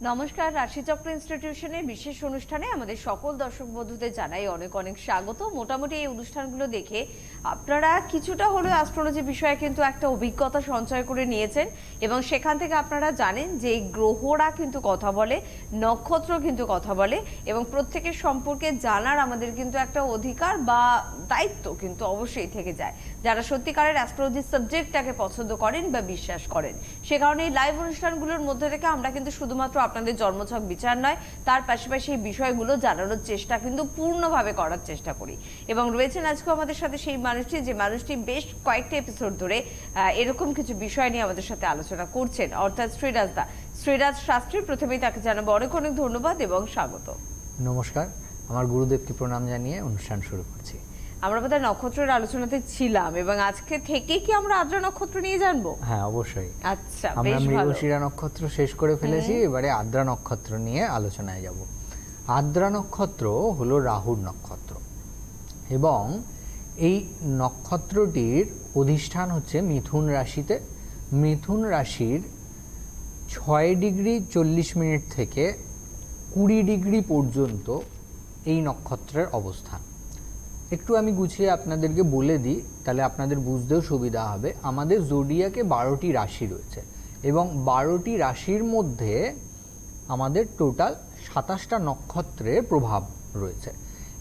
নমস্কার, রাশিচক্র ইনস্টিটিউশনের বিশেষ অনুষ্ঠানে আমাদের সকল দর্শক বন্ধুদের জানাই অনেক অনেক স্বাগত। মোটামুটি এই অনুষ্ঠানগুলো দেখে আপনারা কিছুটা হলেও অ্যাস্ট্রোলজি বিষয়ে কিন্তু একটা অভিজ্ঞতা সঞ্চয় করে নিয়েছেন এবং সেখান থেকে আপনারা জানেন যে গ্রহরা কিন্তু কথা বলে, নক্ষত্র কিন্তু কথা বলে এবং প্রত্যেকের সম্পর্কে জানার আমাদের কিন্তু একটা অধিকার বা দায়িত্ব কিন্তু অবশ্যই থেকে যায়। যারা সত্যিকারের অ্যাস্ট্রোলজি সাবজেক্টটাকে পছন্দ করেন বা বিশ্বাস করেন, সে কারণে এই লাইভ অনুষ্ঠানগুলোর মধ্যে থেকে আমরা কিন্তু শুধুমাত্র আপনাদের জন্মছক বিচার নয়, তার পাশাপাশি এই বিষয়গুলো জানানোর চেষ্টা কিন্তু পূর্ণভাবে করার চেষ্টা করি। এবং রয়েছেন আজকে আমাদের সাথে সেই মানুষটি, যে মানুষটি বেশ কয়েকটা এপিসোড ধরে এরকম কিছু বিষয় নিয়ে আমাদের সাথে আলোচনা করছেন, অর্থাৎ শ্রীরাজ দা, শ্রীরাজ শাস্ত্রী। প্রথমেই তাকে জানাবো অনেক অনেক ধন্যবাদ এবং স্বাগত। নমস্কার, আমার গুরুদেবকে প্রণাম জানিয়ে অনুষ্ঠান শুরু করছি। আমরা বোধহয় নক্ষত্রের আলোচনাতে ছিলাম এবং আজকে থেকে কি আমরা আদ্রা নক্ষত্র নিয়ে জানবো? হ্যাঁ, অবশ্যই। আচ্ছা, আমরা মৃগশিরা নক্ষত্র শেষ করে ফেলেছি, এবারে আদ্রা নক্ষত্র নিয়ে আলোচনায় যাব। আদ্রা নক্ষত্র হলো রাহুর নক্ষত্র এবং এই নক্ষত্রটির অধিষ্ঠান হচ্ছে মিথুন রাশিতে। মিথুন রাশির 6 ডিগ্রি 40 মিনিট থেকে 20 ডিগ্রি পর্যন্ত এই নক্ষত্রের অবস্থান। একটু আমি গুছিয়ে আপনাদেরকে বলে দিই, তাহলে আপনাদের বুঝতেও সুবিধা হবে। আমাদের জোডিয়াকে 12টি রাশি রয়েছে এবং 12টি রাশির মধ্যে আমাদের টোটাল 27টা নক্ষত্রের প্রভাব রয়েছে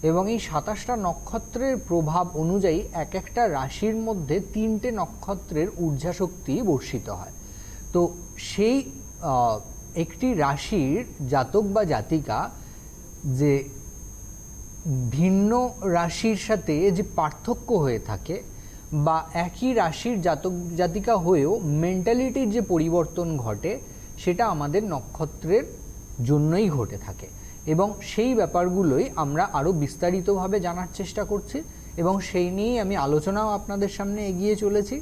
এবং এই 27টা নক্ষত্রের প্রভাব অনুযায়ী এক একটা রাশির মধ্যে 3টে নক্ষত্রের ঊর্ধ্বশক্তি বর্ষিত হয়। তো সেই একটি রাশির জাতক বা জাতিকা যে ভিন্ন রাশির সাথে যে পার্থক্য হয়ে থাকে বা একই রাশির জাতক জাতিকা হয়েও মেন্টালিটির যে পরিবর্তন ঘটে, সেটা আমাদের নক্ষত্রের জন্যই ঘটে থাকে এবং সেই ব্যাপারগুলোই আমরা আরও বিস্তারিতভাবে জানার চেষ্টা করছি এবং সেই নিয়েই আমি আলোচনাও আপনাদের সামনে এগিয়ে চলেছি।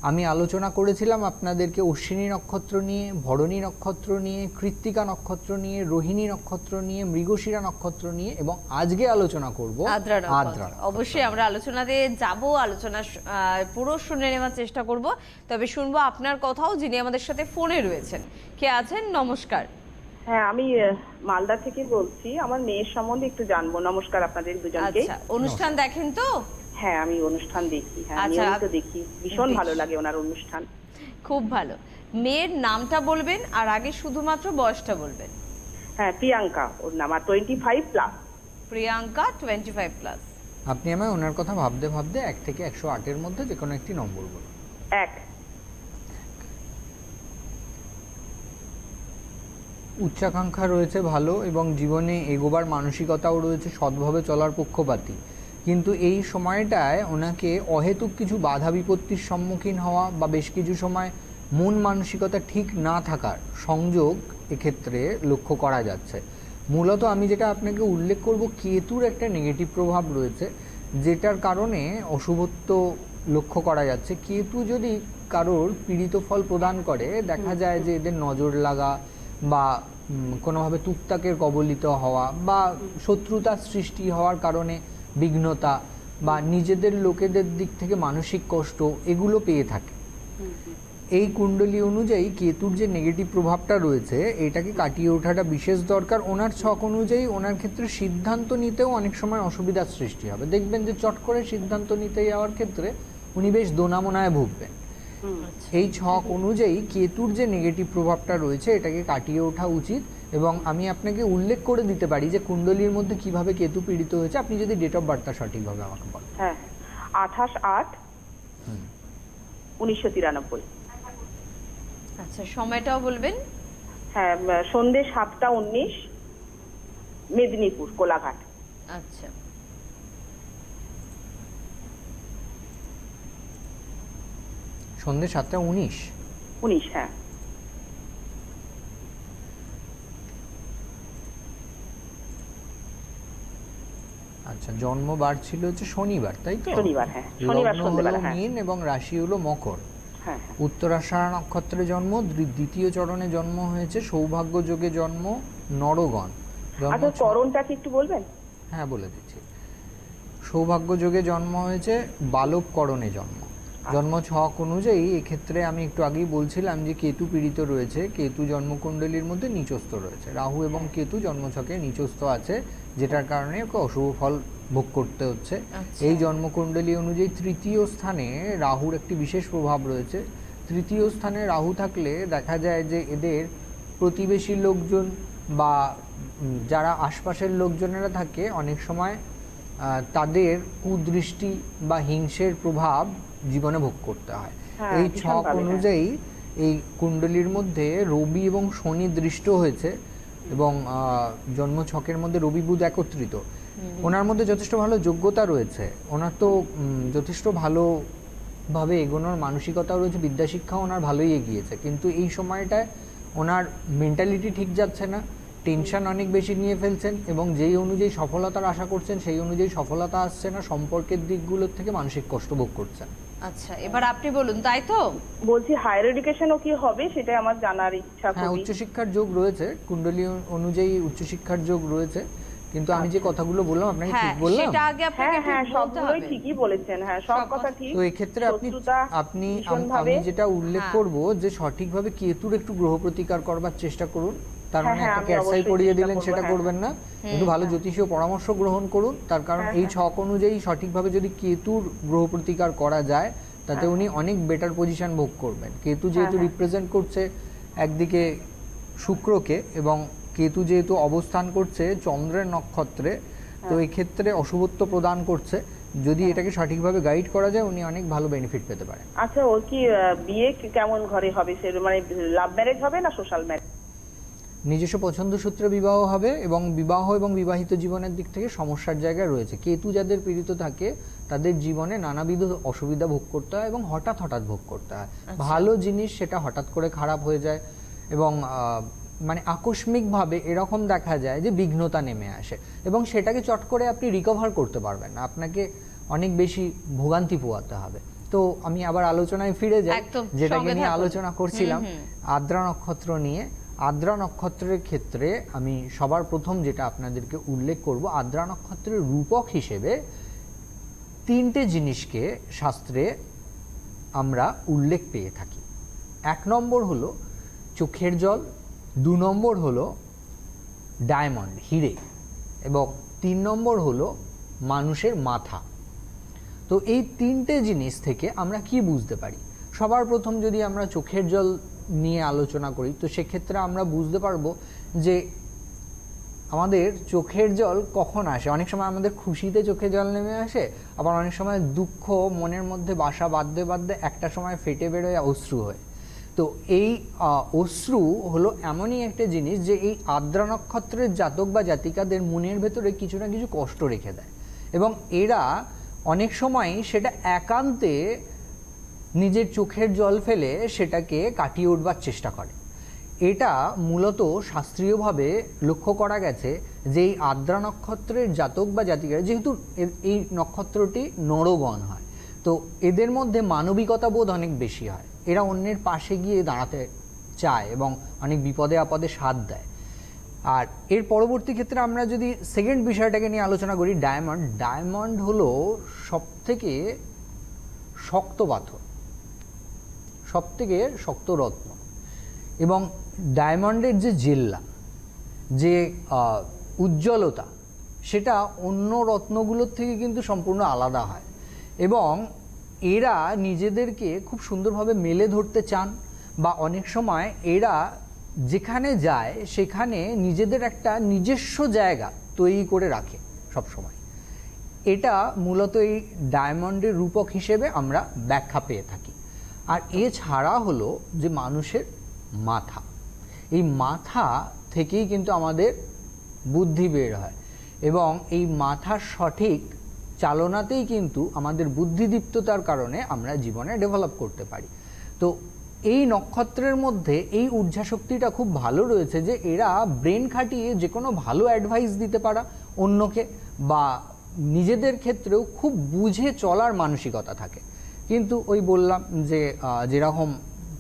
আমি আলোচনা করেছিলাম আপনাদেরকে অশ্বিনী নক্ষত্র নিয়ে, ভরণী নক্ষত্র নিয়ে, কৃত্তিকা নক্ষত্র নিয়ে, রোহিণী নক্ষত্র নিয়ে, মৃগশিরা নক্ষত্র নিয়ে এবং আজকে আলোচনা করব আদ্রা নক্ষত্র। অবশ্যই আমরা আলোচনাতে যাব, আলোচনা পুরো শুনে নেওয়ার চেষ্টা করব। তবে শুনবো আপনার কথাও, যিনি আমাদের সাথে ফোনে রয়েছেন। কে আছেন? নমস্কার। হ্যাঁ, আমি মালদা থেকে বলছি। আমার মেয়ের সম্বন্ধে একটু জানবো। নমস্কার আপনাদের দুজনকে। আচ্ছা, অনুষ্ঠান দেখেন তো? হ্যাঁ, আমি অনুষ্ঠান দেখি। হ্যাঁ, নিয়মিত দেখি। ভীষণ ভালো লাগে ওনার অনুষ্ঠান। খুব ভালো। মেয়ের নামটা বলবেন আর আগে শুধুমাত্র বয়সটা বলবেন। হ্যাঁ, প্রিয়াঙ্কা ওর নাম, আর 25+। প্রিয়াঙ্কা 25+। আপনি আমায় ওনার কথা ভাবতে ভাবতে 1 থেকে 108-এর মধ্যে যে কোনো একটি নম্বর বলুন। 1। উচ্চাকাঙ্ক্ষা রয়েছে ভালো এবং জীবনে এগোবার মানসিকতাও রয়েছে, সৎভাবে চলার পক্ষপাতী, কিন্তু এই সময়টায় ওনাকে অহেতুক কিছু বাধা বিপত্তির সম্মুখীন হওয়া বা বেশ কিছু সময় মন মানসিকতা ঠিক না থাকার সংযোগ এক্ষেত্রে লক্ষ্য করা যাচ্ছে। মূলত আমি যেটা আপনাকে উল্লেখ করব, কেতুর একটা নেগেটিভ প্রভাব রয়েছে যেটার কারণে অশুভত্ব লক্ষ্য করা যাচ্ছে। কেতু যদি কারোর পীড়িত ফল প্রদান করে, দেখা যায় যে এদের নজর লাগা বা কোনোভাবে তুকতাকের কবলিত হওয়া বা শত্রুতার সৃষ্টি হওয়ার কারণে বিঘ্নতা বা নিজেদের লোকেদের দিক থেকে মানসিক কষ্ট, এগুলো পেয়ে থাকে। এই কুণ্ডলী অনুযায়ী কেতুর যে নেগেটিভ প্রভাবটা রয়েছে, এটাকে কাটিয়ে ওঠাটা বিশেষ দরকার। ওনার ছক অনুযায়ী ওনার ক্ষেত্রে সিদ্ধান্ত নিতেও অনেক সময় অসুবিধার সৃষ্টি হবে। দেখবেন যে চট করে সিদ্ধান্ত নিতে যাওয়ার ক্ষেত্রে উনি বেশ দোনামোনায় ভুগবেন। এই ছক অনুযায়ী কেতুর যে নেগেটিভ প্রভাবটা রয়েছে, এটাকে কাটিয়ে ওঠা উচিত। এবং আমি আপনাকে উল্লেখ করে দিতে পারি যে কুণ্ডলীর মধ্যে কিভাবে কেতু পীড়িত হয়েছে, আপনি যদি ডেট অফ বার্থটা সঠিকভাবে আমাকে বলেন। হ্যাঁ, 28/8/1993। আচ্ছা, সময়টাও বলবেন। হ্যাঁ, সন্ধ্যে 7টা 19, মেদিনীপুর, কোলাঘাট। আচ্ছা, সন্ধ্যে 7টা 19। হ্যাঁ। আচ্ছা, জন্মবার ছিল হচ্ছে শনিবার, তাই তো? শনিবার, হ্যাঁ। শনিবার লগ্ন সন্ধ্যেবেলা, হলো হ্যাঁ। মীন এবং রাশি হলো মকর। হ্যাঁ। উত্তরাষাঢ়া নক্ষত্রে জন্ম, দ্বিতীয় চরণে জন্ম হয়েছে, সৌভাগ্য যোগে জন্ম, নরগণ। আচ্ছা, করণটা কি একটু বলবেন? হ্যাঁ, বলে দিচ্ছি। সৌভাগ্য যোগে জন্ম হয়েছে, বালক করণে জন্ম। জন্ম ছক অনুযায়ী এক্ষেত্রে আমি একটু আগেই বলছিলাম যে কেতু পীড়িত রয়েছে, কেতু জন্মকুণ্ডলীর মধ্যে নিচস্থ রয়েছে, রাহু এবং কেতু জন্মছকে নিচস্থ আছে, যেটার কারণে ওকে অশুভ ফল ভোগ করতে হচ্ছে। এই জন্মকুণ্ডলী অনুযায়ী তৃতীয় স্থানে রাহুর একটি বিশেষ প্রভাব রয়েছে। তৃতীয় স্থানে রাহু থাকলে দেখা যায় যে এদের প্রতিবেশী লোকজন বা যারা আশপাশের লোকজনেরা থাকে, অনেক সময় তাদের কুদৃষ্টি বা হিংসের প্রভাব জীবনে ভোগ করতে হয়। এই ছক অনুযায়ী এই কুণ্ডলীর মধ্যে রবি এবং শনি দৃষ্ট হয়েছে, এবং জন্ম ছকের মধ্যে রবি বুধ একত্রিত। ওনার মধ্যে যথেষ্ট ভালো যোগ্যতা রয়েছে, ওনার তো যথেষ্ট ভালোভাবে এগোনোর মানসিকতা রয়েছে, বিদ্যাশিক্ষা ওনার ভালোই এগিয়েছে, কিন্তু এই সময়টায় ওনার মেন্টালিটি ঠিক যাচ্ছে না, টেনশন অনেক বেশি নিয়ে ফেলছেন, এবং যেই অনুযায়ী সফলতার আশা করছেন সেই অনুযায়ী সফলতা আসছে না, সম্পর্কের দিকগুলোর থেকে মানসিক কষ্ট ভোগ করছেন। আচ্ছা, এবার আপনি বলুন, তাই তো? বলছি হায়ার এডুকেশনও কি হবে, সেটা আমার জানার ইচ্ছা। হ্যাঁ, উচ্চশিক্ষার যোগ রয়েছে, কুণ্ডলী অনুযায়ী উচ্চশিক্ষার যোগ রয়েছে, কিন্তু আমি যে কথাগুলো বললাম আপনাকে ঠিক বললাম? সেটা আগে আপনাকে হ্যাঁ, ঠিক বলতে সবগুলোই হবে। ঠিকই বলেছেন। হ্যাঁ, সব কথা ঠিক। তো এক্ষেত্রে আমি যেটা উল্লেখ করব যে সঠিকভাবে কেতুর একটু গ্রহ প্রতিকার করবার চেষ্টা করুন। তার মানে একটা ক্যারসাই পড়িয়ে দিলেন সেটা করবেন না, কিন্তু ভালো জ্যোতিষীয় পরামর্শ গ্রহণ করুন। তার কারণ এই ছক অনুযায়ী সঠিকভাবে যদি কেতুর গ্রহ প্রতিকার করা যায়, তাতে উনি অনেক বেটার পজিশন ভোগ করবেন। কেতু যেহেতু রিপ্রেজেন্ট করছে একদিকে শুক্রকে, এবং কেতু যেহেতু অবস্থান করছে চন্দ্রের নক্ষত্রে, তো এই ক্ষেত্রে অশুভত্ব প্রদান করছে। যদি এটাকে সঠিকভাবে গাইড করা যায়, উনি অনেক ভালো বেনিফিট পেতে পারেন। আচ্ছা, ওর কি বিয়ে কেমন ঘরে হবে, সে মানে লাভ ম্যারেজ হবে না সোশ্যাল ম্যারেজ? নিজস্ব পছন্দ সূত্রে বিবাহ হবে, এবং বিবাহ এবং বিবাহিত জীবনের দিক থেকে সমস্যার জায়গায় রয়েছে। কেতু যাদের পীড়িত থাকে তাদের জীবনে নানাবিধ অসুবিধা ভোগ করতে হয়, এবং হঠাৎ ভোগ করতে হয়। ভালো জিনিস সেটা হঠাৎ করে খারাপ হয়ে যায়, এবং মানে আকস্মিকভাবে এরকম দেখা যায় যে বিঘ্নতা নেমে আসে, এবং সেটাকে চট করে আপনি রিকভার করতে পারবেন না, আপনাকে অনেক বেশি ভোগান্তি পোয়াতে হবে। তো আমি আবার আলোচনায় ফিরে যাই, যেটাকে নিয়ে আলোচনা করছিলাম, আদ্রা নক্ষত্র নিয়ে। আদ্রা নক্ষত্রের ক্ষেত্রে আমি সবার প্রথম যেটা আপনাদেরকে উল্লেখ করব, আদ্রা নক্ষত্রের রূপক হিসেবে তিনটে জিনিসকে শাস্ত্রে আমরা উল্লেখ পেয়ে থাকি। 1 নম্বর হলো চোখের জল, 2 নম্বর হলো ডায়মন্ড হিরে, এবং 3 নম্বর হলো মানুষের মাথা। তো এই তিনটে জিনিস থেকে আমরা কি বুঝতে পারি? সবার প্রথম যদি আমরা চোখের জল নিয়ে আলোচনা করি, তো সেক্ষেত্রে আমরা বুঝতে পারবো যে আমাদের চোখের জল কখন আসে। অনেক সময় আমাদের খুশিতে চোখে জল নেমে আসে, আবার অনেক সময় দুঃখ মনের মধ্যে বাসা বাঁধতে বাঁধতে একটা সময় ফেটে বেরোয় অশ্রু হয়। তো এই অশ্রু হলো এমনই একটা জিনিস যে এই আদ্রা নক্ষত্রের জাতক বা জাতিকাদের মনের ভেতরে কিছু না কিছু কষ্ট রেখে দেয়, এবং এরা অনেক সময় সেটা একান্তে নিজের চোখের জল ফেলে সেটাকে কাটিয়ে উঠবার চেষ্টা করে। এটা মূলত শাস্ত্রীয়ভাবে লক্ষ্য করা গেছে যে এই আদ্রা নক্ষত্রের জাতক বা জাতিকারা, যেহেতু এই নক্ষত্রটি নরগণ হয়, তো এদের মধ্যে মানবিকতা বোধ অনেক বেশি হয়। এরা অন্যের পাশে গিয়ে দাঁড়াতে চায় এবং অনেক বিপদে আপদে সাথ দেয়। আর এর পরবর্তী ক্ষেত্রে আমরা যদি সেকেন্ড বিষয়টাকে নিয়ে আলোচনা করি, ডায়মন্ড। ডায়মন্ড হলো সবথেকে শক্ত পাথর, সবথেকে শক্ত রত্ন, এবং ডায়মন্ডের যে জেল্লা, যে উজ্জ্বলতা, সেটা অন্য রত্নগুলোর থেকে কিন্তু সম্পূর্ণ আলাদা হয়, এবং এরা নিজেদেরকে খুব সুন্দরভাবে মেলে ধরতে চান, বা অনেক সময় এরা যেখানে যায় সেখানে নিজেদের একটা নিজস্ব জায়গা তৈরি করে রাখে সব সময়। এটা মূলত এই ডায়মন্ডের রূপক হিসেবে আমরা ব্যাখ্যা পেয়ে থাকি। আর এছাড়া হলো যে মানুষের মাথা, এই মাথা থেকেই কিন্তু আমাদের বুদ্ধি বের হয়, এবং এই মাথার সঠিক চালনাতেই কিন্তু আমাদের বুদ্ধিদীপ্ততার কারণে আমরা জীবনে ডেভেলপ করতে পারি। তো এই নক্ষত্রের মধ্যে এই ঊর্জা শক্তিটা খুব ভালো রয়েছে যে এরা ব্রেন খাটিয়ে যে কোনো ভালো অ্যাডভাইস দিতে পারা অন্যকে, বা নিজেদের ক্ষেত্রেও খুব বুঝে চলার মানসিকতা থাকে। কিন্তু ওই বললাম যে যেরকম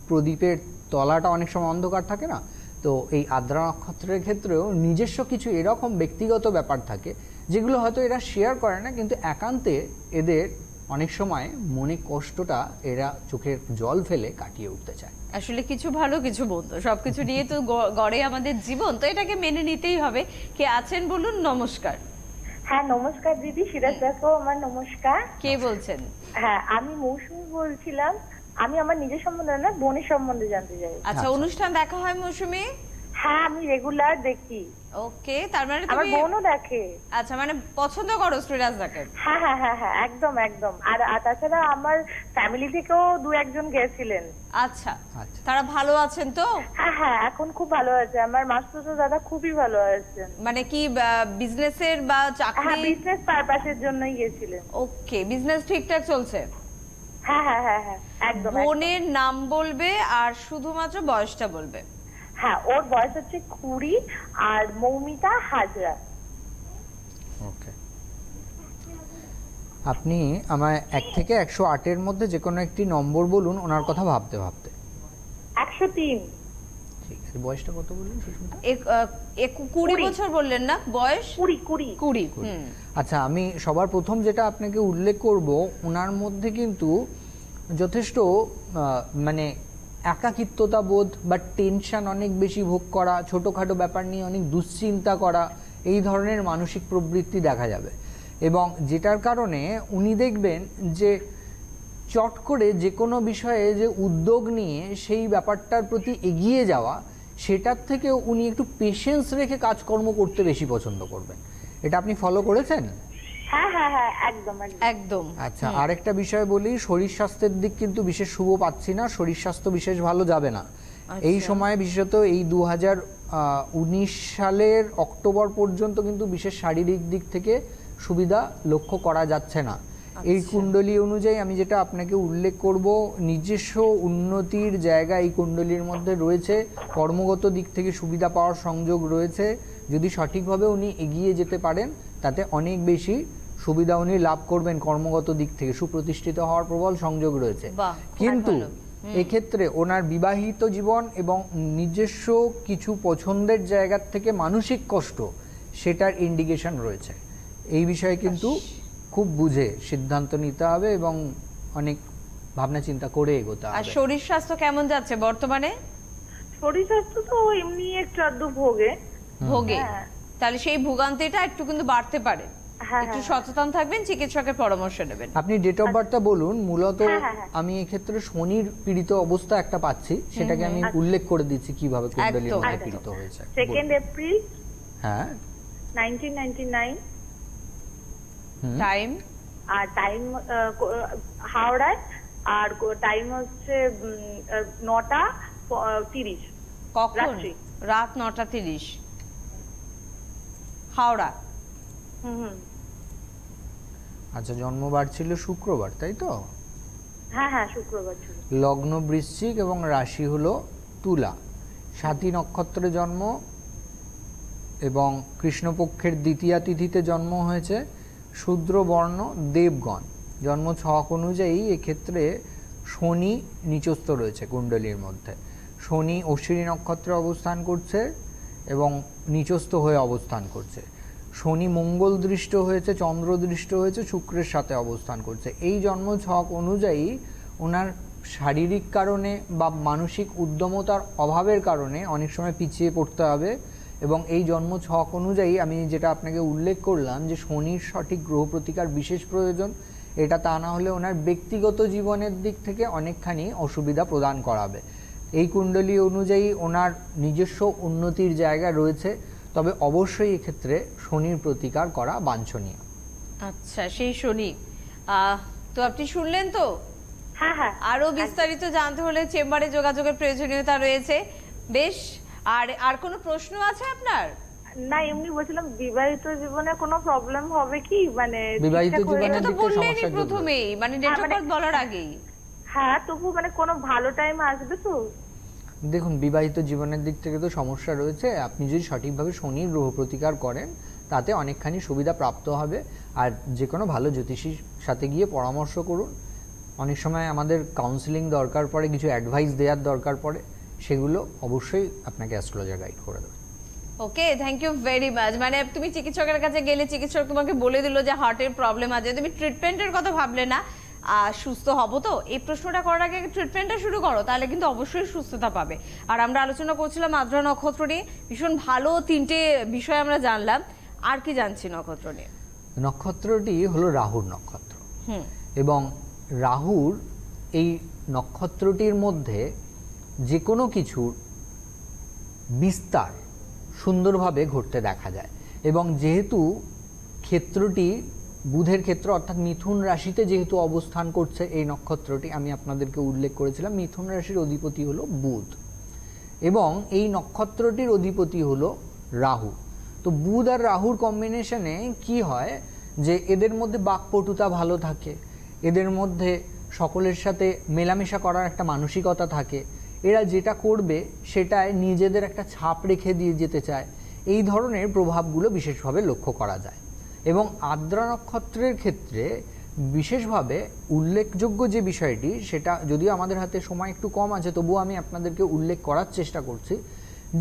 প্রদীপের তলাটা অনেক সময় অন্ধকার থাকে না, তো এই আদ্রা নক্ষত্রের ক্ষেত্রেও নিজস্ব কিছু এরকম ব্যক্তিগত ব্যাপার থাকে যেগুলো হয়তো এরা শেয়ার করে না, কিন্তু একান্তে এদের অনেক সময় মনে কষ্টটা এরা চোখের জল ফেলে কাটিয়ে উঠতে চায়। আসলে কিছু ভালো কিছু মন্দ সবকিছু নিয়ে তো গড়ে আমাদের জীবন, তো এটাকে মেনে নিতেই হবে। কে আছেন বলুন? নমস্কার। হ্যাঁ নমস্কার দিদি, সিরাজ দেখো আমার নমস্কার। কে বলছেন? হ্যাঁ আমি মৌসুমী বলছিলাম। আমি আমার নিজের সম্বন্ধে না, বোনের সম্বন্ধে জানতে চাই। আচ্ছা, অনুষ্ঠান দেখা হয় মৌসুমী? হ্যাঁ আমি রেগুলার দেখি। ওকে, তার মানে আমার তুমি বোনও দেখে। আচ্ছা, মানে পছন্দ করো শ্রীরাজদাকে? হ্যাঁ হ্যাঁ হ্যাঁ হ্যাঁ একদম একদম। আর তাছাড়া আমার ফ্যামিলি থেকেও দু একজন গেছিলেন। আচ্ছা, আচ্ছা। তারা ভালো আছেন তো? হ্যাঁ হ্যাঁ এখন খুব ভালো আছে। আমার মাসতুতো দাদা খুবই ভালো আছেন। মানে কি বিজনেসের বা হ্যাঁ চাকরি? বিজনেস পারপাসের জন্যই গেছিলেন। ওকে, বিজনেস ঠিকঠাক চলছে? হ্যাঁ হ্যাঁ হ্যাঁ হ্যাঁ একদম একদম। বোনের নাম বলবে আর শুধুমাত্র বয়সটা বলবে। হ্যাঁ ওর বয়স হচ্ছে 20 আর মৌমিতা হাজরা। ওকে, আপনি আমায় 1 থেকে 108-এর মধ্যে যে কোনো একটি নম্বর বলুন ওনার কথা ভাবতে ভাবতে। 103। ঠিক আছে, বয়সটা কত বললেন সুস্মিতা? 20 বছর বললেন না বয়স? 20। হুম। আচ্ছা, আমি সবার প্রথম যেটা আপনাকে উল্লেখ করব, ওনার মধ্যে কিন্তু যথেষ্ট মানে একাকিত্বতা বোধ বা টেনশন অনেক বেশি ভোগ করা, ছোটোখাটো ব্যাপার নিয়ে অনেক দুশ্চিন্তা করা, এই ধরনের মানসিক প্রবৃত্তি দেখা যাবে। এবং যেটার কারণে উনি দেখবেন যে চট করে যে কোনো বিষয়ে যে উদ্যোগ নিয়ে সেই ব্যাপারটার প্রতি এগিয়ে যাওয়া, সেটার থেকে উনি একটু পেশেন্স রেখে কাজকর্ম করতে বেশি পছন্দ করবেন। এটা আপনি ফলো করেছেন? হ্যাঁ হ্যাঁ হ্যাঁ একদম একদম একদম। আচ্ছা, আরেকটা বিষয় বলি, শরীর স্বাস্থ্যের দিক কিন্তু বিশেষ শুভ পাচ্ছি না, শরীর স্বাস্থ্য বিশেষ ভালো যাবে না এই সময়। বিশেষত এই 2019 সালের অক্টোবর পর্যন্ত কিন্তু বিশেষ শারীরিক দিক থেকে সুবিধা লক্ষ্য করা যাচ্ছে না। এই কুণ্ডলী অনুযায়ী আমি যেটা আপনাকে উল্লেখ করব, নিজস্ব উন্নতির জায়গা এই কুণ্ডলীর মধ্যে রয়েছে, কর্মগত দিক থেকে সুবিধা পাওয়ার সংযোগ রয়েছে। যদি সঠিকভাবে উনি এগিয়ে যেতে পারেন তাতে অনেক বেশি সুবিধা উনি লাভ করবেন, কর্মগত দিক থেকে সুপ্রতিষ্ঠিত হওয়ার প্রবল সংযোগ রয়েছে। কিন্তু এক্ষেত্রে ওনার বিবাহিত জীবন এবং নিজস্ব কিছু পছন্দের জায়গার থেকে মানসিক কষ্ট, সেটার ইন্ডিকেশন রয়েছে। এই বিষয়ে কিন্তু খুব বুঝে সিদ্ধান্ত নিতে হবে এবং অনেক ভাবনা চিন্তা করে এগোতে হবে। আর শরীর স্বাস্থ্য কেমন যাচ্ছে বর্তমানে? শরীর স্বাস্থ্য তো এমনি একটু আধটু ভোগে। তাহলে সেই ভোগান্তিটা একটু কিন্তু বাড়তে পারে, একটু সচেতন থাকবেন, চিকিৎসকের পরামর্শ নেবেন। আপনি ডেট অফ বার্থটা বলুন। মূলত আমি এক্ষেত্রে শনির পীড়িত অবস্থা একটা পাচ্ছি, সেটাকে আমি উল্লেখ করে দিচ্ছি কিভাবে কুণ্ডলী মধ্যে পীড়িত হয়েছে। 2 এপ্রিল হ্যাঁ 1999। টাইম? আর টাইম হাওড়ায়, আর টাইম হচ্ছে 9:30। কখন? রাত 9:30 হাওড়া। আচ্ছা, জন্মবার ছিল শুক্রবার, তাই তো? হ্যাঁ হ্যাঁ শুক্রবার ছিল। লগ্ন বৃশ্চিক এবং রাশি হলো তুলা, স্বাতী নক্ষত্রে জন্ম এবং কৃষ্ণপক্ষের দ্বিতীয়া তিথিতে জন্ম হয়েছে, শূদ্র বর্ণ, দেবগণ। জন্ম ছক অনুযায়ী এক্ষেত্রে শনি নিচস্থ রয়েছে কুণ্ডলীর মধ্যে। শনি অশ্বিনী নক্ষত্রে অবস্থান করছে এবং নিচস্থ হয়ে অবস্থান করছে। শনি মঙ্গল দৃষ্ট হয়েছে, চন্দ্র দৃষ্ট হয়েছে, শুক্রের সাথে অবস্থান করছে। এই জন্ম ছক অনুযায়ী ওনার শারীরিক কারণে বা মানসিক উদ্যমতার অভাবের কারণে অনেক সময় পিছিয়ে পড়তে হবে। এবং এই জন্ম ছক অনুযায়ী আমি যেটা আপনাকে উল্লেখ করলাম যে শনির সঠিক গ্রহ প্রতিকার বিশেষ প্রয়োজন, এটা তা না হলে ওনার ব্যক্তিগত জীবনের দিক থেকে অনেকখানি অসুবিধা প্রদান করাবে। এই কুণ্ডলী অনুযায়ী ওনার নিজস্ব উন্নতির জায়গা রয়েছে, তবে অবশ্যই এক্ষেত্রে শনির প্রতিকার করা বাঞ্ছনীয়। আচ্ছা, সেই শনি। তো আপনি শুনলেন তো? হ্যাঁ হ্যাঁ। আরো বিস্তারিত জানতে হলে চেম্বারে যোগাযোগের প্রয়োজনীয়তা রয়েছে। বেশ, আর কোনো প্রশ্ন আছে আপনার? না এমনি বলছিলাম বিবাহিত জীবনে কোনো প্রবলেম হবে কি, মানে বিবাহিত জীবনের তো দিকে বললেনই সমস্যা প্রথমেই, মানে ডেট অফ বার্থ বলার আগেই। হ্যাঁ তবু মানে কোনো ভালো টাইম আসবে তো? দেখুন, বিবাহিত জীবনের দিক থেকে তো সমস্যা রয়েছে। আপনি যদি সঠিকভাবে শনির গ্রহ প্রতিকার করেন তাতে অনেকখানি সুবিধা প্রাপ্ত হবে। আর যে কোনো ভালো জ্যোতিষীর সাথে গিয়ে পরামর্শ করুন, অনেক সময় আমাদের কাউন্সিলিং দরকার পড়ে, কিছু অ্যাডভাইস দেওয়ার দরকার পড়ে, সেগুলো অবশ্যই আপনাকে অ্যাস্ট্রোলজার গাইড করে দেবে। ওকে, থ্যাংক ইউ ভেরি মাচ। মানে তুমি চিকিৎসকের কাছে গেলে চিকিৎসক তোমাকে বলে দিল যে হার্টের প্রবলেম আছে, তুমি ট্রিটমেন্টের কথা ভাবলে না, সুস্থ হব তো? এই প্রশ্নটা করার আগে ট্রিটমেন্টটা শুরু করো, তাহলে কিন্তু অবশ্যই সুস্থতা পাবে। আর আমরা আলোচনা করছিলাম আদ্রা নক্ষত্র নিয়ে, ভীষণ ভালো 3টে বিষয় আমরা জানলাম। আর কি জানছি নক্ষত্র নিয়ে? নক্ষত্রটি হলো রাহুর নক্ষত্র, হুম, এবং রাহুর এই নক্ষত্রটির মধ্যে যে কোনো কিছুর বিস্তার সুন্দরভাবে ঘটতে দেখা যায়। এবং যেহেতু ক্ষেত্রটি বুধের ক্ষেত্র অর্থাৎ মিথুন রাশিতে যেহেতু অবস্থান করছে এই নক্ষত্রটি, আমি আপনাদেরকে উল্লেখ করেছিলাম মিথুন রাশির অধিপতি হলো বুধ এবং এই নক্ষত্রটির অধিপতি হলো রাহু। তো বুধ আর রাহুর কম্বিনেশনে কি হয় যে এদের মধ্যে বাকপটুতা ভালো থাকে, এদের মধ্যে সকলের সাথে মেলামেশা করার একটা মানসিকতা থাকে, এরা যেটা করবে সেটায় নিজেদের একটা ছাপ রেখে দিয়ে যেতে চায়, এই ধরনের প্রভাবগুলো বিশেষভাবে লক্ষ্য করা যায়। এবং আদ্রা নক্ষত্রের ক্ষেত্রে বিশেষভাবে উল্লেখযোগ্য যে বিষয়টি, সেটা যদিও আমাদের হাতে সময় একটু কম আছে তবুও আমি আপনাদেরকে উল্লেখ করার চেষ্টা করছি,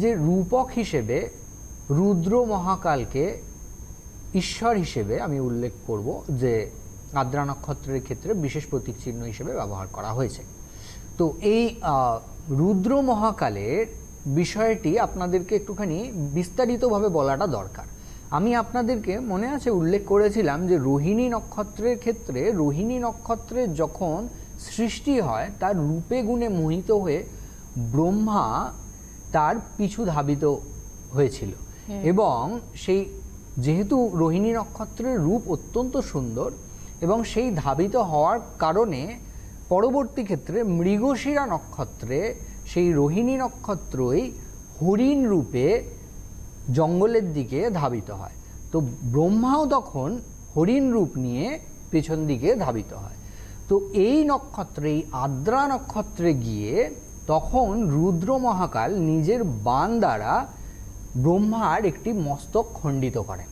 যে রূপক হিসেবে রুদ্র মহাকালকে ঈশ্বর হিসেবে আমি উল্লেখ করব, যে আদ্রা নক্ষত্রের ক্ষেত্রে বিশেষ প্রতীক চিহ্ন হিসেবে ব্যবহার করা হয়েছে। তো এই রুদ্র মহাকালের বিষয়টি আপনাদেরকে একটুখানি বিস্তারিতভাবে বলাটা দরকার। আমি আপনাদেরকে মনে আছে উল্লেখ করেছিলাম যে রোহিণী নক্ষত্রের ক্ষেত্রে, রোহিণী নক্ষত্রের যখন সৃষ্টি হয় তার রূপে গুণে মোহিত হয়ে ব্রহ্মা তার পিছু ধাবিত হয়েছিল। এবং সেই যেহেতু রোহিণী নক্ষত্রের রূপ অত্যন্ত সুন্দর এবং সেই ধাবিত হওয়ার কারণে পরবর্তী ক্ষেত্রে মৃগশিরা নক্ষত্রে সেই রোহিণী নক্ষত্রই হরিণ রূপে জঙ্গলের দিকে ধাবিত হয়। তো ব্রহ্মাও তখন হরিণ রূপ নিয়ে পেছন দিকে ধাবিত হয়। তো এই নক্ষত্রে, এই আদ্রা নক্ষত্রে গিয়ে তখন রুদ্র মহাকাল নিজের বাণ দ্বারা ব্রহ্মার একটি মস্তক খণ্ডিত করেন।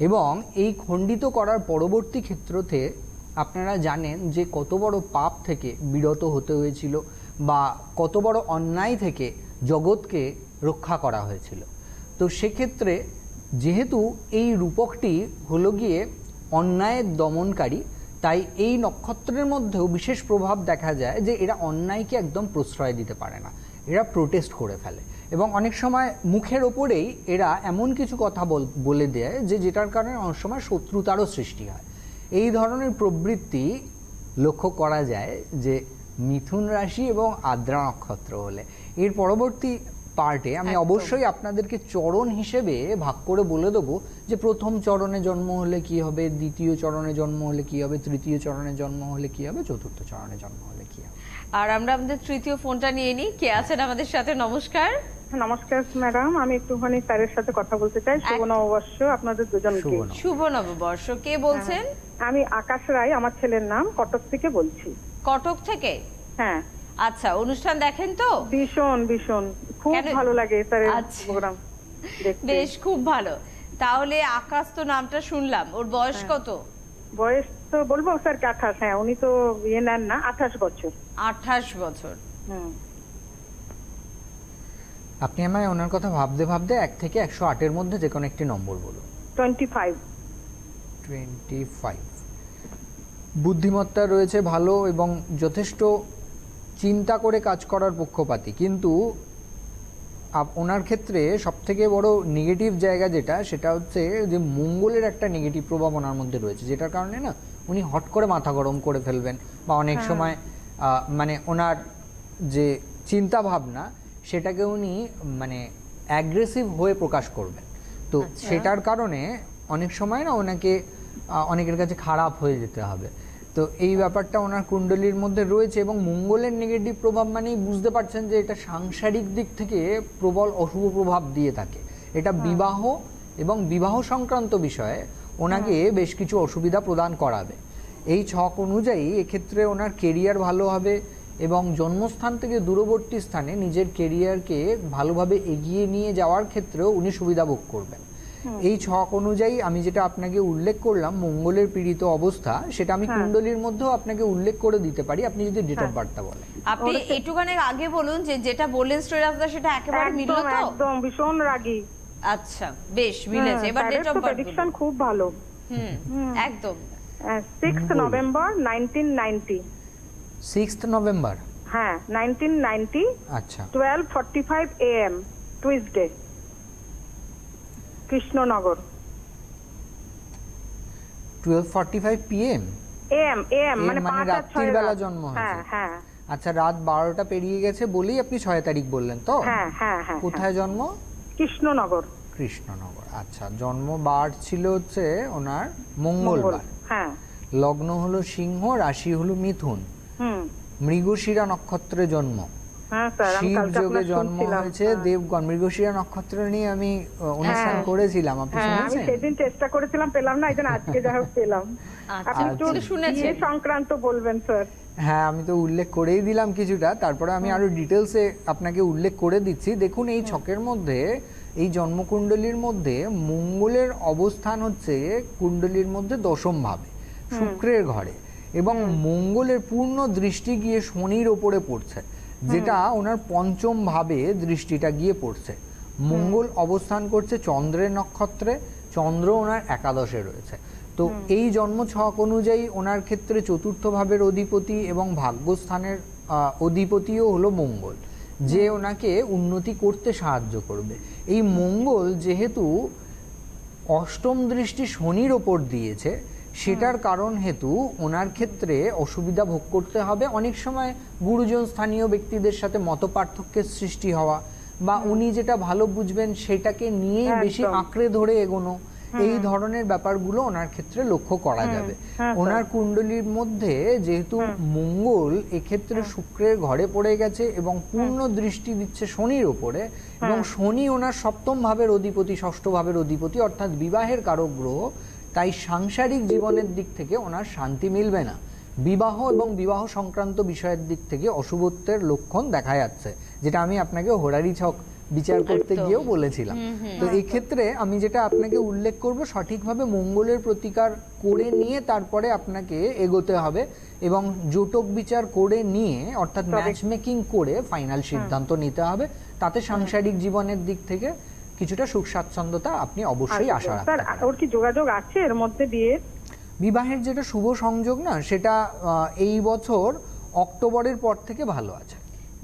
এবং এই খণ্ডিত করার পরবর্তী ক্ষেত্রতে আপনারা জানেন যে কত বড় পাপ থেকে বিরত হতে হয়েছিল বা কত বড় অন্যায় থেকে জগৎকে রক্ষা করা হয়েছিল। তো সেক্ষেত্রে যেহেতু এই রূপকটি হলো গিয়ে অন্যায়ের দমনকারী, তাই এই নক্ষত্রের মধ্যেও বিশেষ প্রভাব দেখা যায় যে এরা অন্যায়কে একদম প্রশ্রয় দিতে পারে না, এরা প্রোটেস্ট করে ফেলে এবং অনেক সময় মুখের ওপরেই এরা এমন কিছু কথা বলে দেয় যে যেটার কারণে অনেক সময় শত্রুতারও সৃষ্টি হয়। এই ধরনের প্রবৃত্তি লক্ষ্য করা যায় যে মিথুন রাশি এবং আদ্রা নক্ষত্র হলে। এর পরবর্তী পার্টে আমি অবশ্যই আপনাদেরকে চরণ হিসেবে ভাগ করে বলে দেবো যে প্রথম চরণে জন্ম হলে কি হবে, দ্বিতীয় চরণে জন্ম হলে কি হবে, তৃতীয় চরণে জন্ম হলে কি হবে, চতুর্থ চরণে জন্ম হলে কি হবে। আর আমরা আমাদের তৃতীয় ফোনটা নিয়ে নিই। কে আছেন আমাদের সাথে? নমস্কার। নমস্কার ম্যাডাম, আমি একটুখানি স্যারের সাথে কথা বলতে চাই। শুভ নববর্ষ আপনাদের দুজনকে। শুভ নববর্ষ। কে বলছেন? আমি আকাশ রায়, আমার ছেলের নাম, কটক থেকে বলছি। কটক থেকে? হ্যাঁ। আচ্ছা, অনুষ্ঠান দেখেন তো? ভীষণ ভীষণ, খুব ভালো লাগে স্যারের প্রোগ্রাম দেখতে। বেশ, খুব ভালো। তাহলে আকাশ তো নামটা শুনলাম, ওর বয়স কত? বয়স তো বলবো স্যার 28। হ্যাঁ, উনি তো ইয়ে নেন না, 28 বছর। 28 বছর। আপনি আমায় ওনার কথা ভাবতে ভাবতে 1 থেকে 108-এর মধ্যে যে কোনো একটি নম্বর বলুন। 25। বুদ্ধিমত্তা রয়েছে ভালো এবং যথেষ্ট চিন্তা করে কাজ করার পক্ষপাতী, কিন্তু ওনার ক্ষেত্রে সবথেকে বড় নেগেটিভ জায়গা যেটা, সেটা হচ্ছে যে মঙ্গলের একটা নেগেটিভ প্রভাব ওনার মধ্যে রয়েছে, যেটার কারণে না উনি হট করে মাথা গরম করে ফেলবেন বা অনেক সময় মানে ওনার যে চিন্তা ভাবনা সেটাকে উনি মানে অ্যাগ্রেসিভ হয়ে প্রকাশ করবেন। তো সেটার কারণে অনেক সময় না ওনাকে অনেকের কাছে খারাপ হয়ে যেতে হবে। তো এই ব্যাপারটা ওনার কুণ্ডলীর মধ্যে রয়েছে এবং মঙ্গলের নেগেটিভ প্রভাব মানেই বুঝতে পারছেন যে এটা সাংসারিক দিক থেকে প্রবল অশুভ প্রভাব দিয়ে থাকে। এটা বিবাহ এবং বিবাহ সংক্রান্ত বিষয়ে ওনাকে বেশ কিছু অসুবিধা প্রদান করাবে। এই ছক অনুযায়ী এক্ষেত্রে ওনার কেরিয়ার ভালো হবে এবং জন্মস্থান থেকে দূরবর্তী স্থানে নিজের কেরিয়ারকে ভালোভাবে এগিয়ে নিয়ে যাওয়ার ক্ষেত্রেও উনি সুবিধা ভোগ করবেন। এই ছক অনুযায়ী আমি যেটা আপনাকে উল্লেখ করলাম মঙ্গলের পীড়িত অবস্থা, সেটা আমি কুণ্ডলীর মধ্যেও আপনাকে উল্লেখ করে দিতে পারি, আপনি যদি ডেট অফ বার্থটা বলেন। আপনি একটুখানি আগে বলুন যে যেটা বললেন শ্রীরাজদা সেটা একেবারে মিললো তো? একদম ভীষণ রাগী। আচ্ছা, বেশ মিলেছে। এবার ডেট অফ বার্থ প্রেডিকশন খুব ভালো। একদম 6th নভেম্বর 1990। 6th নভেম্বর, হ্যাঁ 1990, আচ্ছা 12:45 AM, Tuesday, Krishnanagar. 12:45 PM AM মানে 5 আর 6 রাত্রির বেলা জন্ম হয়েছে। হ্যাঁ হ্যাঁ আচ্ছা, রাত 12টা পেরিয়ে গেছে বলেই আপনি 6 তারিখ বললেন তো? হ্যাঁ হ্যাঁ হ্যাঁ। কোথায় জন্ম? কৃষ্ণনগর। কৃষ্ণনগর, আচ্ছা। জন্ম বার ছিল হচ্ছে ওনার মঙ্গলবার। হ্যাঁ। লগ্ন হলো সিংহ, রাশি হলো মিথুন, হুম। মৃগশিরা নক্ষত্রে জন্ম। হ্যাঁ স্যার, আমি শিব কালকে যোগে আপনার জন্ম শুনছিলাম। হয়েছে দেবগণ। মৃগশিরা নক্ষত্র নিয়ে আমি অনুষ্ঠান করেছিলাম, আপনি হ্যাঁ, আমি শুনেছেন? সেদিন চেষ্টা করেছিলাম, পেলাম না, এইজন্য আজকে যা হোক পেলাম। আপনি একটু শুনেছেন? বিয়ে সংক্রান্ত বলবেন স্যার। হ্যাঁ, আমি তো উল্লেখ করেই দিলাম কিছুটা, তারপরে আমি আরো ডিটেলসে আপনাকে উল্লেখ করে দিচ্ছি। দেখুন, এই ছকের মধ্যে, এই জন্মকুণ্ডলীর মধ্যে মঙ্গলের অবস্থান হচ্ছে কুণ্ডলীর মধ্যে দশম ভাবে, শুক্রের ঘরে, এবং মঙ্গলের পূর্ণ দৃষ্টি গিয়ে শনির ওপরে পড়ছে, যেটা ওনার পঞ্চম ভাবে দৃষ্টিটা গিয়ে পড়ছে। মঙ্গল অবস্থান করছে চন্দ্রের নক্ষত্রে, চন্দ্র ওনার একাদশে রয়েছে। তো এই জন্ম ছক অনুযায়ী ওনার ক্ষেত্রে চতুর্থ ভাবের অধিপতি এবং ভাগ্যস্থানের অধিপতিও হলো মঙ্গল, যে ওনাকে উন্নতি করতে সাহায্য করবে। এই মঙ্গল যেহেতু অষ্টম দৃষ্টি শনির ওপর দিয়েছে, সেটার কারণ হেতু ওনার ক্ষেত্রে অসুবিধা ভোগ করতে হবে। অনেক সময় গুরুজন স্থানীয় ব্যক্তিদের সাথে মতপার্থক্যের সৃষ্টি হওয়া, বা উনি যেটা ভালো বুঝবেন সেটাকে নিয়ে বেশি আঁকড়ে ধরে এগোনো, এই ধরনের ব্যাপারগুলো ওনার ক্ষেত্রে লক্ষ্য করা যাবে। ওনার কুণ্ডলীর মধ্যে যেহেতু মঙ্গল এক্ষেত্রে শুক্রের ঘরে পড়ে গেছে এবং পূর্ণ দৃষ্টি দিচ্ছে শনির ওপরে, এবং শনি ওনার সপ্তম ভাবের অধিপতি, ষষ্ঠ ভাবের অধিপতি, অর্থাৎ বিবাহের কারক গ্রহ, তাই সাংসারিক জীবনের দিক থেকে ওনার শান্তি মিলবে না। বিবাহ এবং বিবাহ সংক্রান্ত বিষয়ের দিক থেকে অশুভত্বের লক্ষণ দেখা যাচ্ছে, যেটা আমি আপনাকে হোরারি ছক বিচার করতে গিয়েও বলেছিলাম। তো এই ক্ষেত্রে আমি যেটা আপনাকে উল্লেখ করব, সঠিকভাবে মঙ্গলের প্রতিকার করে নিয়ে তারপরে আপনাকে এগোতে হবে, এবং জোটক বিচার করে নিয়ে, অর্থাৎ ম্যাচ মেকিং করে ফাইনাল সিদ্ধান্ত নিতে হবে। তাতে সাংসারিক জীবনের দিক থেকে কিছুটা সুখ স্বাচ্ছন্দ্যতা আপনি অবশ্যই আশা রাখতে স্যার, পারেন। ওর কি যোগাযোগ আছে এর মধ্যে বিয়ের? বিবাহের যেটা শুভ সংযোগ না, সেটা এই বছর অক্টোবরের পর থেকে ভালো আছে।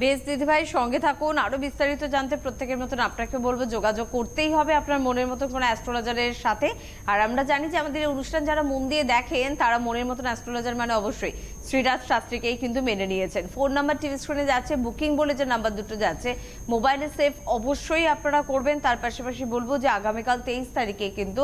বেশ দিদিভাই, সঙ্গে থাকুন। আরো বিস্তারিত জানতে প্রত্যেকের মতন আপনাকে বলবো যোগাযোগ করতেই হবে আপনার মনের মতো কোনো অ্যাস্ট্রোলজারের সাথে। আর আমরা জানি যে আমাদের এই অনুষ্ঠান যারা মন দিয়ে দেখেন, তারা মনের মতন অ্যাস্ট্রোলজার মানে অবশ্যই শ্রীরাজ শাস্ত্রীকেই কিন্তু মেনে নিয়েছেন। ফোন নাম্বার টিভি স্ক্রিনে যাচ্ছে, বুকিং বলে যে নাম্বার দুটো যাচ্ছে, মোবাইলে সেভ অবশ্যই আপনারা করবেন। তার পাশাপাশি বলবো যে আগামীকাল 23 তারিখে কিন্তু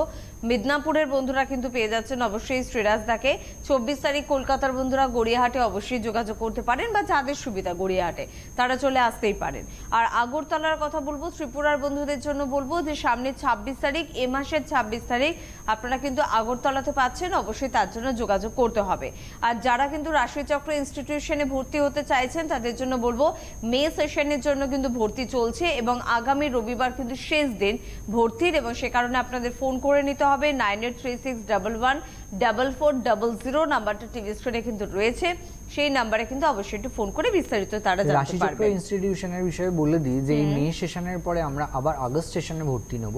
মিদনাপুরের বন্ধুরা কিন্তু পেয়ে যাচ্ছেন অবশ্যই শ্রীরাজদাকে। 24 তারিখ কলকাতার বন্ধুরা গড়িয়াহাটে অবশ্যই যোগাযোগ করতে পারেন, বা যাদের সুবিধা গড়িয়াহাটে তারা চলে আসতেই পারেন। আর আগরতলার কথা বলবো, ত্রিপুরার বন্ধুদের জন্য বলবো যে সামনে 26 তারিখ, এ মাসের 26 তারিখ আপনারা কিন্তু আগরতলাতে পাচ্ছেন, অবশ্যই তার জন্য যোগাযোগ করতে হবে। আর যারা কিন্তু রাশিচক্র ইনস্টিটিউশনে ভর্তি হতে চাইছেন, তাদের জন্য বলবো মে সেশনের জন্য কিন্তু ভর্তি চলছে, এবং আগামী রবিবার কিন্তু শেষ দিন ভর্তির, এবং সে কারণে আপনাদের ফোন করে নিতে হবে 9836114400 নাম্বারটা টিভি স্ক্রিনে কিন্তু রয়েছে, সেই নাম্বারে কিন্তু অবশ্যই একটু ফোন করে বিস্তারিত তারা জানতে রাশিচক্র পারবেন। ইনস্টিটিউশনের বিষয়ে বলে দিই যে এই মে সেশনের পরে আমরা আবার আগস্ট সেশনে ভর্তি নেব,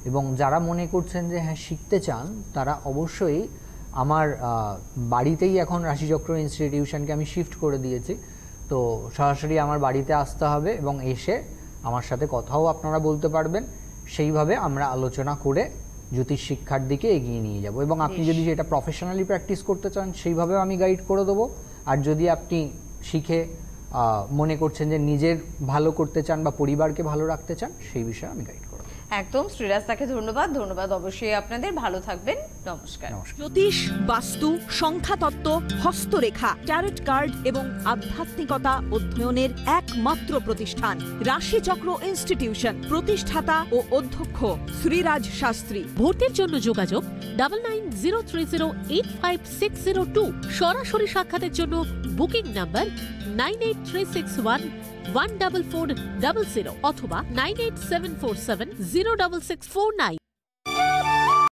এবং যারা মনে করছেন যে হ্যাঁ শিখতে চান, তারা অবশ্যই আমার বাড়িতেই এখন রাশিচক্র ইনস্টিটিউশনকে আমি শিফট করে দিয়েছি। তো সরাসরি আমার বাড়িতে আসতে হবে, এবং এসে আমার সাথে কথাও আপনারা বলতে পারবেন। সেইভাবে আমরা আলোচনা করে জ্যোতিষ শিক্ষার দিকে এগিয়ে নিয়ে যাব, এবং আপনি যদি সেটা প্রফেশনালি প্র্যাকটিস করতে চান, সেইভাবেও আমি গাইড করে দেবো। আর যদি আপনি শিখে মনে করছেন যে নিজের ভালো করতে চান বা পরিবারকে ভালো রাখতে চান, সেই বিষয়ে আমি গাইড করব। একদম শ্রীরাজদাকে ধন্যবাদ অবশ্যই আপনাদের। ভালো থাকবেন, নমস্কার। জ্যোতিষ, বাস্তু, সংখ্যাতত্ত্ব, হস্তরেখা, ট্যারট কার্ড এবং আধ্যাত্মিকতা অধ্যয়নের একমাত্র প্রতিষ্ঠান রাশিচক্র ইনস্টিটিউশন। প্রতিষ্ঠাতা ও অধ্যক্ষ শ্রীরাজ শাস্ত্রী। ভর্তির জন্য যোগাযোগ 9903085602। সরাসরি সাক্ষাতের জন্য বুকিং নাম্বার 9836114400 অথবা 98747066449।